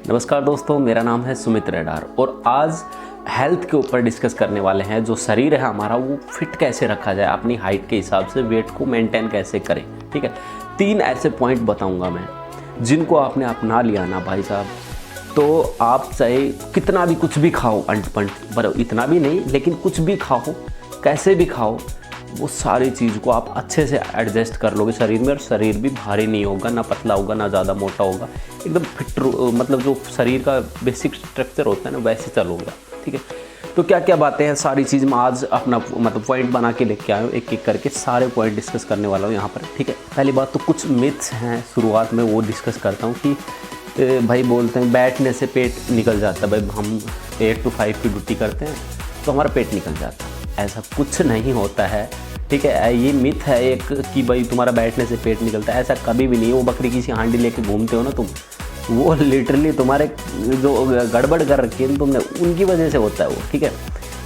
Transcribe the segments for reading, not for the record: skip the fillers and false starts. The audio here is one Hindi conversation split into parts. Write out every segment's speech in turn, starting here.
नमस्कार दोस्तों, मेरा नाम है सुमित रेडार और आज हेल्थ के ऊपर डिस्कस करने वाले हैं। जो शरीर है हमारा वो फिट कैसे रखा जाए, अपनी हाइट के हिसाब से वेट को मेंटेन कैसे करें। ठीक है, 3 ऐसे पॉइंट बताऊंगा मैं, जिनको आपने अपना लिया ना भाई साहब, तो आप चाहे कितना भी कुछ भी खाओ, अंट पंट पर इतना भी नहीं, लेकिन कुछ भी खाओ, कैसे भी खाओ, वो सारी चीज़ को आप अच्छे से एडजस्ट कर लोगे शरीर में, और शरीर भी भारी नहीं होगा, ना पतला होगा, ना ज़्यादा मोटा होगा, एकदम फिट, मतलब जो शरीर का बेसिक स्ट्रक्चर होता है ना वैसे चलोगा। ठीक है, तो क्या क्या बातें हैं, सारी चीज़ मैं आज अपना मतलब पॉइंट बना के लेके आया हूँ, एक एक करके सारे पॉइंट डिस्कस करने वाला हूँ यहाँ पर। ठीक है, पहली बात तो कुछ मिथ्स हैं शुरुआत में, वो डिस्कस करता हूँ कि भाई बोलते हैं बैठने से पेट निकल जाता है। भाई हम 8 to 5 की ड्यूटी करते हैं तो हमारा पेट निकल जाता है, ऐसा कुछ नहीं होता है। ठीक है, ये मिथ है एक कि भाई तुम्हारा बैठने से पेट निकलता है, ऐसा कभी भी नहीं। वो बकरी की सी हांडी लेके घूमते हो ना तुम, वो लिटरली तुम्हारे जो गड़बड़ कर रखी है तुमने, उनकी वजह से होता है वो। ठीक है,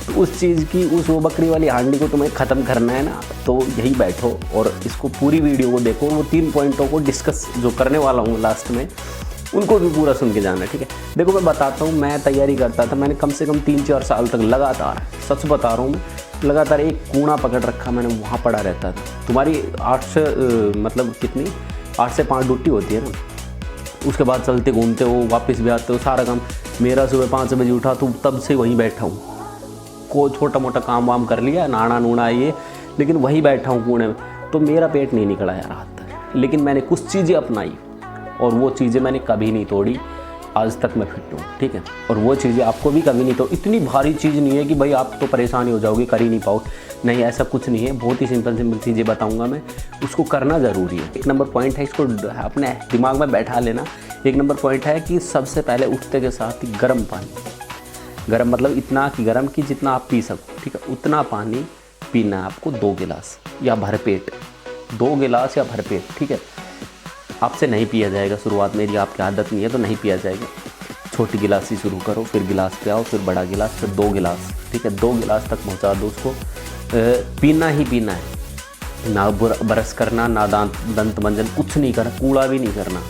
तो उस चीज़ की, उस वो बकरी वाली हांडी को तुम्हें ख़त्म करना है ना, तो यही बैठो और इसको पूरी वीडियो को देखो, वो 3 पॉइंटों को डिस्कस जो करने वाला हूँ लास्ट में, उनको भी पूरा सुन के जाना है। ठीक है, देखो मैं बताता हूँ, मैं तैयारी करता था, मैंने कम से कम 3-4 साल तक लगातार, सच बता रहा हूँ मैं, लगातार एक कूड़ा पकड़ रखा मैंने, वहाँ पड़ा रहता था। तुम्हारी 8 से मतलब कितनी 8 से 5 ड्यूटी होती है ना, उसके बाद चलते घूमते हो, वापस भी आते हो, सारा काम मेरा सुबह 5 बजे उठा तो तब से वहीं बैठा हूँ। को छोटा मोटा काम वाम कर लिया, नाना नूना ये, लेकिन वहीं बैठा हूँ कूड़े में, तो मेरा पेट नहीं निकला यार आज तक। लेकिन मैंने कुछ चीज़ें अपनाई और वो चीज़ें मैंने कभी नहीं तोड़ी, आज तक मैं फिट हूँ। ठीक है, और वो चीज़ें आपको भी कभी नहीं, तो इतनी भारी चीज़ नहीं है कि भाई आप तो परेशानी हो जाओगे, कर ही नहीं पाओ, नहीं ऐसा कुछ नहीं है। बहुत ही सिंपल चीज़ें बताऊँगा मैं, उसको करना ज़रूरी है। 1 नंबर पॉइंट है, इसको अपने दिमाग में बैठा लेना। 1 नंबर पॉइंट है कि सबसे पहले उठते के साथ ही गर्म पानी, गर्म मतलब इतना कि गर्म कि जितना आप पी सको, ठीक है, उतना पानी पीना है आपको, 2 गिलास या भरपेट, 2 गिलास या भरपेट। ठीक है, आपसे नहीं पिया जाएगा शुरुआत में, यदि आपकी आदत नहीं है तो नहीं पिया जाएगा। छोटी गिलास से शुरू करो, फिर गिलास पे आओ, फिर बड़ा गिलास, फिर 2 गिलास। ठीक है, 2 गिलास तक पहुंचा दो उसको। पीना ही पीना है, ना ब्रश करना, ना दंत मंजन, कुछ नहीं करना, कूड़ा भी नहीं करना।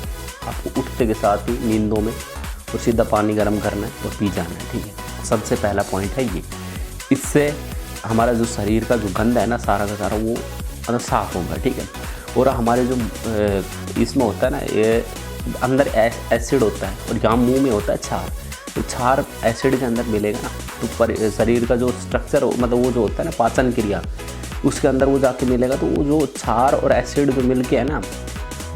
आपको उठते के साथ ही नींदों में और सीधा पानी गर्म करना है और पी जाना है। ठीक है, सबसे पहला पॉइंट है ये। इससे हमारा जो शरीर का जो गंद है ना, सारा का सारा वो मतलब साफ़ होगा। ठीक है, और हमारे जो इसमें होता है ना, ये अंदर एसिड होता है और यहाँ मुंह में होता है छार, तो छार एसिड के अंदर मिलेगा ना, तो पर शरीर का जो स्ट्रक्चर मतलब वो जो होता है ना पाचन क्रिया, उसके अंदर वो जाके मिलेगा, तो वो जो छार और एसिड जो मिल के है ना,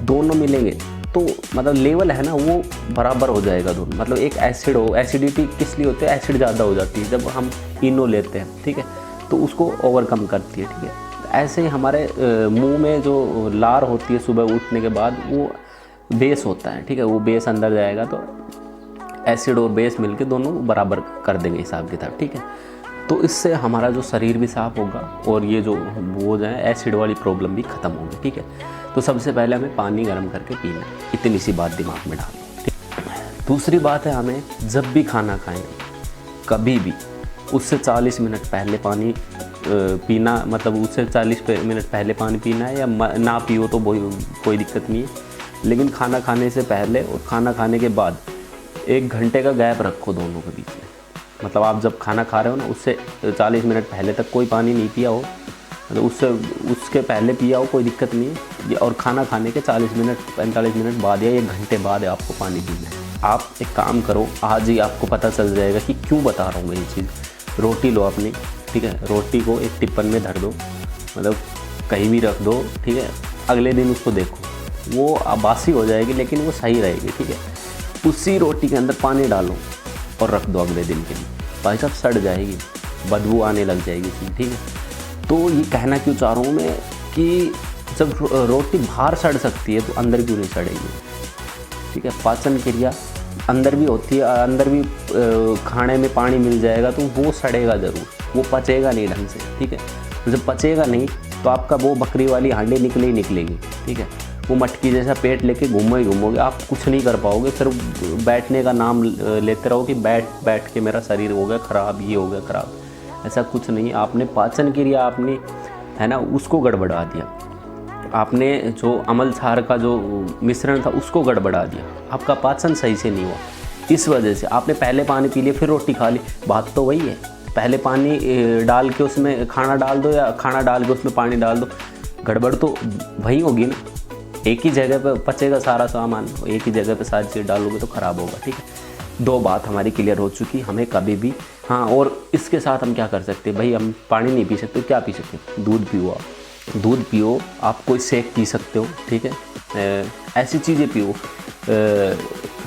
दोनों मिलेंगे तो मतलब लेवल है ना वो बराबर हो जाएगा दोनों। मतलब एक एसिड हो, एसिडिटी किस लिए होती है, एसिड ज़्यादा हो जाती है जब हम इनो लेते हैं। ठीक है, तो उसको ओवरकम करती है। ठीक है, ऐसे ही हमारे मुंह में जो लार होती है सुबह उठने के बाद, वो बेस होता है। ठीक है, वो बेस अंदर जाएगा तो एसिड और बेस मिलके दोनों बराबर कर देंगे हिसाब किताब। ठीक है, तो इससे हमारा जो शरीर भी साफ़ होगा और ये जो वो जो है एसिड वाली प्रॉब्लम भी ख़त्म होगी। ठीक है, तो सबसे पहले हमें पानी गर्म करके पीना है, इतनी सी बात दिमाग में डालो। ठीक, दूसरी बात है, हमें जब भी खाना खाएं कभी भी उससे 40 मिनट पहले पानी पीना, मतलब उससे 40 मिनट पहले पानी पीना है, या ना पियो तो कोई दिक्कत नहीं है, लेकिन खाना खाने से पहले और खाना खाने के बाद 1 घंटे का गैप रखो दोनों के बीच में। मतलब आप जब खाना खा रहे हो ना, उससे 40 मिनट पहले तक कोई पानी नहीं पिया हो, मतलब उसके पहले पिया हो, कोई दिक्कत नहीं है, और खाना खाने के 40 मिनट 45 मिनट बाद या 1 घंटे बाद आपको पानी पीना है। आप एक काम करो, आज ही आपको पता चल जाएगा कि क्यों बता रहा हूँ मैं ये चीज़। रोटी लो अपनी, ठीक है, रोटी को एक टिप्पन में धर दो, मतलब कहीं भी रख दो। ठीक है, अगले दिन उसको देखो, वो बासी हो जाएगी लेकिन वो सही रहेगी। ठीक है, उसी रोटी के अंदर पानी डालो और रख दो अगले दिन के लिए, भाई साहब सड़ जाएगी, बदबू आने लग जाएगी इसमें। ठीक है, तो ये कहना क्यों चाह रहा हूँ मैं कि जब रोटी बाहर सड़ सकती है तो अंदर क्यों नहीं सड़ेगी। ठीक है, पाचन क्रिया अंदर भी होती है, अंदर भी खाने में पानी मिल जाएगा तो वो सड़ेगा ज़रूर, वो पचेगा नहीं ढंग से। ठीक है, तो जब पचेगा नहीं तो आपका वो बकरी वाली हांडी निकले ही निकलेगी। ठीक है, वो मटकी जैसा पेट लेके घूमो ही घूमोगे, आप कुछ नहीं कर पाओगे। फिर बैठने का नाम लेते रहो कि बैठ के मेरा शरीर हो गया ख़राब, ये हो गया ख़राब, ऐसा कुछ नहीं। आपने पाचन क्रिया अपनी है ना उसको गड़बड़ा दिया, आपने जो अमल क्षार का जो मिश्रण था उसको गड़बड़ा दिया, आपका पाचन सही से नहीं हुआ। इस वजह से आपने पहले पानी पी लिया फिर रोटी खा ली, बात तो वही है। पहले पानी डाल के उसमें खाना डाल दो या खाना डाल के उसमें पानी डाल दो, गड़बड़ तो वही होगी ना। एक ही जगह पे पचेगा सारा सामान, एक ही जगह पे सारी चीज़ डालोगे तो ख़राब होगा, ठीक है। 2 बात हमारी क्लियर हो चुकी, हमें कभी भी हाँ। और इसके साथ हम क्या कर सकते हैं भाई, हम पानी नहीं पी सकते, क्या पी सकते हैं, दूध पियो। आप दूध पियो, आप कोई शेक पी सकते हो, ठीक है। ऐसी चीज़ें पियो,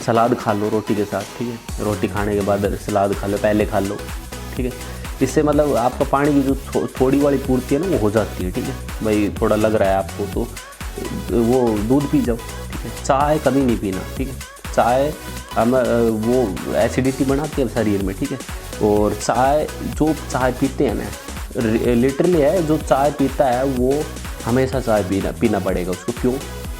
सलाद खा लो रोटी के साथ, ठीक है। रोटी खाने के बाद सलाद खा लो, पहले खा लो, ठीक है। इससे मतलब आपका पानी की जो थोड़ी वाली पूर्ति है ना वो हो जाती है, ठीक है। भाई थोड़ा लग रहा है आपको तो वो दूध पी जाओ, ठीक है। चाय कभी नहीं पीना, ठीक है। चाय हम वो एसिडिटी बनाती है शरीर में, ठीक है। और चाय जो चाय पीते हैं ना, लिटरली है, जो चाय पीता है वो हमेशा चाय पीना पड़ेगा उसको। क्यों?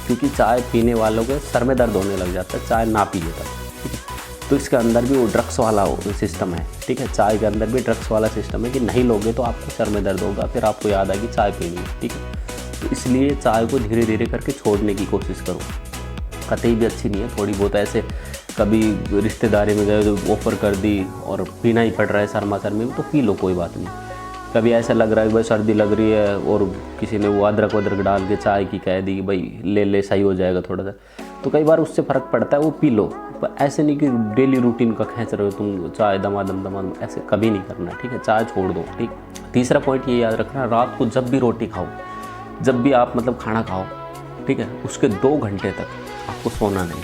क्योंकि चाय पीने वालों के सर में दर्द होने लग जाता है चाय ना पिए तब, ठीक है। तो इसके अंदर भी वो ड्रग्स वाला सिस्टम है, ठीक है। चाय के अंदर भी ड्रग्स वाला सिस्टम है कि नहीं लोगे तो आपको सर में दर्द होगा, फिर आपको याद आएगी चाय पीनी है, ठीक है। तो इसलिए चाय को धीरे धीरे करके छोड़ने की कोशिश करो, कतई भी अच्छी नहीं है। थोड़ी बहुत ऐसे कभी रिश्तेदारी में गए तो ऑफ़र कर दी और पीना ही पड़ रहा है शर्मा शर्मी में, तो पी लो, कोई बात नहीं। कभी ऐसा लग रहा है कि भाई सर्दी लग रही है और किसी ने वो अदरक वदरक डाल के चाय की कह दी कि भाई ले सही हो जाएगा थोड़ा सा, तो कई बार उससे फ़र्क पड़ता है, वो पी लो। पर ऐसे नहीं कि डेली रूटीन का खींच रहे हो तुम चाय दमादम, ऐसे कभी नहीं करना, ठीक है। चाय छोड़ दो, ठीक। तीसरा पॉइंट ये याद रखना, रात को जब भी रोटी खाओ, जब भी आप मतलब खाना खाओ, ठीक है, उसके 2 घंटे तक आपको सोना नहीं।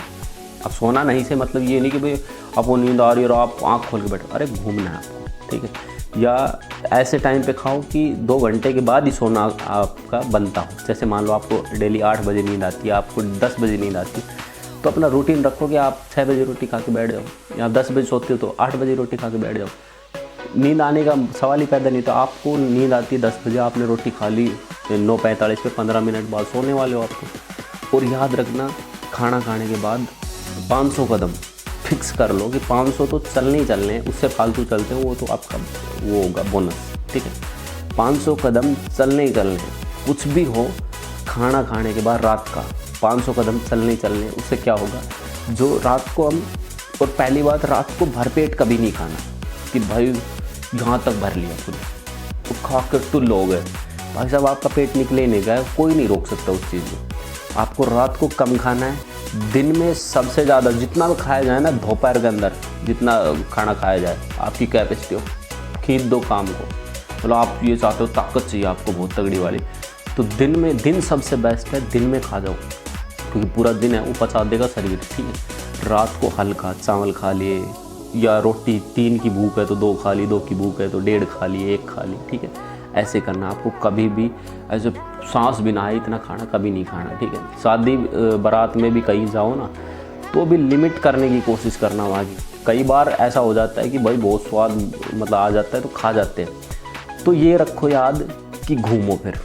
अब सोना नहीं से मतलब ये नहीं कि भाई आपको नींद आ रही है और आप आँख खोल के बैठो, अरे घूमना है आपको, ठीक है। या ऐसे टाइम पे खाओ कि 2 घंटे के बाद ही सोना आपका बनता हो। जैसे मान लो आपको डेली 8 बजे नींद आती है, आपको 10 बजे नींद आती है, तो अपना रूटीन रखो कि आप 6 बजे रोटी खा के बैठ जाओ, या 10 बजे सोते हो तो 8 बजे रोटी खा के बैठ जाओ। नींद आने का सवाल ही पैदा नहीं। तो आपको नींद आती है 10 बजे, आपने रोटी खा ली 9:45 पे, 15 मिनट बाद सोने वाले हो आपको। और याद रखना, खाना खाने के बाद 500 कदम फिक्स कर लो कि 500 तो चलने ही चलने हैं, उससे फालतू चलते हैं वो तो आपका वो होगा बोनस, ठीक है। 500 कदम चलने ही चलने हैं, कुछ भी हो। खाना खाने के बाद रात का 500 कदम चलने ही चलने, उससे क्या होगा, जो रात को हम, और पहली बात, रात को भरपेट कभी नहीं खाना कि भाई यहाँ तक भर लिया खुद तो खा कर टुल्ल हो गए। भाई साहब आपका पेट निकले नहीं गया, कोई नहीं रोक सकता उस चीज़ को। आपको रात को कम खाना है, दिन में सबसे ज़्यादा जितना भी खाया जाए ना, दोपहर के अंदर जितना खाना खाया जाए, आपकी कैपेसिटी हो, खींच दो काम को। मतलब आप ये चाहते हो ताकत चाहिए आपको बहुत तगड़ी वाली, तो दिन सबसे बेस्ट है, दिन में खा जाओ, क्योंकि पूरा दिन है वो पचा देगा शरीर, ठीक है। रात को हल्का चावल खा लिए, या रोटी 3 की भूख है तो 2 खा ली, 2 की भूख है तो 1.5 खा ली, 1 खा ली, ठीक है। ऐसे करना आपको, कभी भी ऐसे सांस भी ना आए इतना खाना कभी नहीं खाना, ठीक है। शादी बारात में भी कहीं जाओ ना, तो भी लिमिट करने की कोशिश करना वहाँ की। कई बार ऐसा हो जाता है कि भाई बहुत स्वाद मतलब आ जाता है तो खा जाते हैं, तो ये रखो याद कि घूमो फिर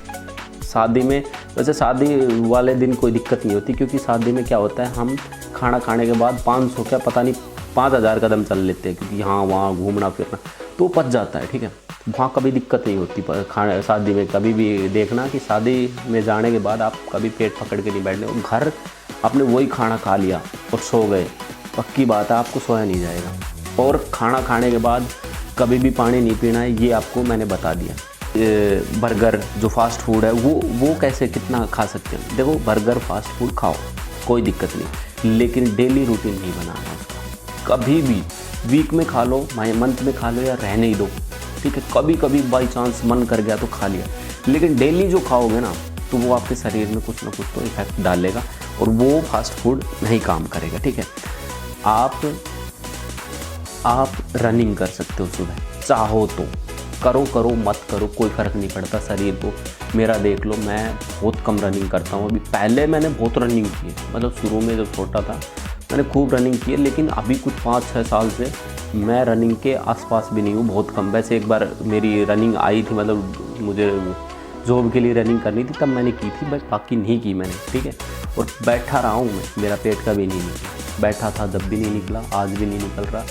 शादी में। वैसे शादी वाले दिन कोई दिक्कत नहीं होती, क्योंकि शादी में क्या होता है, हम खाना खाने के बाद 500 क्या पता नहीं 5000 कदम चल लेते हैं, क्योंकि यहाँ वहाँ घूमना फिरना तो पच जाता है, ठीक है। वहाँ कभी दिक्कत नहीं होती खाने शादी में। कभी भी देखना कि शादी में जाने के बाद आप कभी पेट पकड़ के नहीं बैठने, घर आपने वही खाना खा लिया और सो गए, पक्की बात है आपको सोया नहीं जाएगा। और खाना खाने के बाद कभी भी पानी नहीं पीना है, ये आपको मैंने बता दिया। बर्गर जो फास्ट फूड है वो कैसे कितना खा सकते हैं। देखो बर्गर फास्ट फूड खाओ कोई दिक्कत नहीं, लेकिन डेली रूटीन नहीं बनाना उसका। कभी भी वीक में खा लो, मंथ में खा लो, या रहने ही दो, ठीक है। कभी कभी बाई चांस मन कर गया तो खा लिया, लेकिन डेली जो खाओगे ना तो वो आपके शरीर में कुछ ना कुछ तो इफेक्ट डालेगा और वो फास्ट फूड नहीं काम करेगा, ठीक है। आप रनिंग कर सकते हो सुबह, चाहो तो करो मत करो कोई फ़र्क नहीं पड़ता शरीर को। मेरा देख लो, मैं बहुत कम रनिंग करता हूँ। अभी पहले मैंने बहुत रनिंग की है, मतलब शुरू में जब छोटा था मैंने खूब रनिंग की है, लेकिन अभी कुछ 5-6 साल से मैं रनिंग के आसपास भी नहीं हूँ, बहुत कम। वैसे एक बार मेरी रनिंग आई थी, मतलब मुझे जॉब के लिए रनिंग करनी थी, तब मैंने की थी, बस बाकी नहीं की मैंने, ठीक है। और बैठा रहा हूँ मैं, मेरा पेट का भी नहीं निकला, बैठा था जब भी नहीं निकला, आज भी नहीं निकल रहा।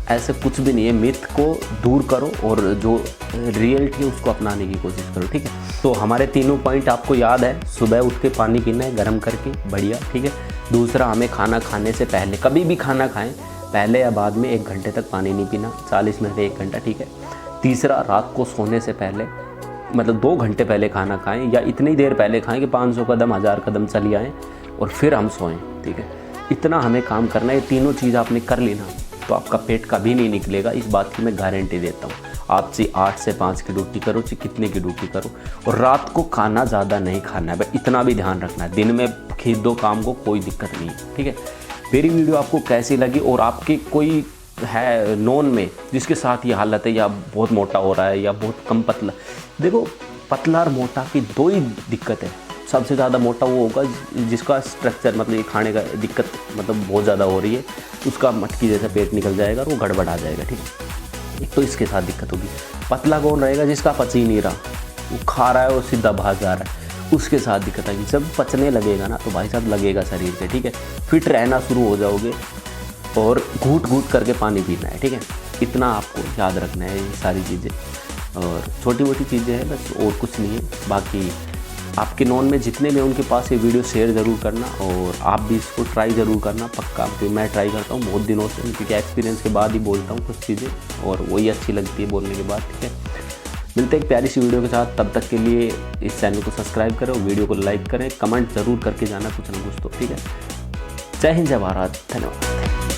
ऐसे कुछ भी नहीं है, मिथ को दूर करो और जो रियलिटी है उसको अपनाने की कोशिश करो, ठीक है। तो हमारे तीनों पॉइंट आपको याद है, सुबह उठ के पानी पीना है गर्म करके, बढ़िया, ठीक है। दूसरा, हमें खाना खाने से पहले, कभी भी खाना खाएं पहले या बाद में 1 घंटे तक पानी नहीं पीना, 40 मिनट 1 घंटा, ठीक है। तीसरा, रात को सोने से पहले मतलब 2 घंटे पहले खाना खाएं या इतनी देर पहले खाएं कि 500 कदम 1000 कदम चली आएँ और फिर हम सोएं, ठीक है। इतना हमें काम करना है। ये तीनों चीज़ आपने कर ली ना तो आपका पेट कभी नहीं निकलेगा, इस बात की मैं गारंटी देता हूँ। आप चाहे 8 से 5 की ड्यूटी करो, चाहे कितने की ड्यूटी करो, और रात को खाना ज़्यादा नहीं खाना है, बस इतना भी ध्यान रखना है। दिन में खींच दो काम को, कोई दिक्कत नहीं है, ठीक है। मेरी वीडियो आपको कैसी लगी और आपके कोई है नोन में जिसके साथ ये हालत है, या बहुत मोटा हो रहा है या बहुत कम पतला, देखो पतला और मोटा की 2 ही दिक्कत है। सबसे ज़्यादा मोटा वो होगा जिसका स्ट्रक्चर मतलब ये खाने का दिक्कत मतलब बहुत ज़्यादा हो रही है, उसका मटकी जैसा पेट निकल जाएगा और वो गड़बड़ा जाएगा, ठीक है। एक तो इसके साथ दिक्कत होगी। पतला कौन रहेगा? जिसका पच ही नहीं रहा, वो खा रहा है और सीधा भाग जा रहा है, उसके साथ दिक्कत आएगी। जब पचने लगेगा ना तो भाई साहब लगेगा शरीर पे, ठीक है। फिट रहना शुरू हो जाओगे और घूट घूट करके पानी पीना है, ठीक है। इतना आपको याद रखना है, ये सारी चीज़ें और छोटी मोटी चीज़ें हैं बस, और कुछ नहीं है। बाकी आपके नॉन में जितने भी उनके पास ये वीडियो शेयर ज़रूर करना और आप भी इसको ट्राई ज़रूर करना पक्का, क्योंकि मैं ट्राई करता हूँ बहुत दिनों से, क्योंकि एक्सपीरियंस के बाद ही बोलता हूँ कुछ चीज़ें और वही अच्छी लगती है बोलने के बाद, ठीक है। मिलते हैं एक प्यारी सी वीडियो के साथ, तब तक के लिए इस चैनल को सब्सक्राइब करें, वीडियो को लाइक करें, कमेंट ज़रूर करके जाना कुछ ना कुछ तो, ठीक है। जय हिंद, जय भारत, धन्यवाद।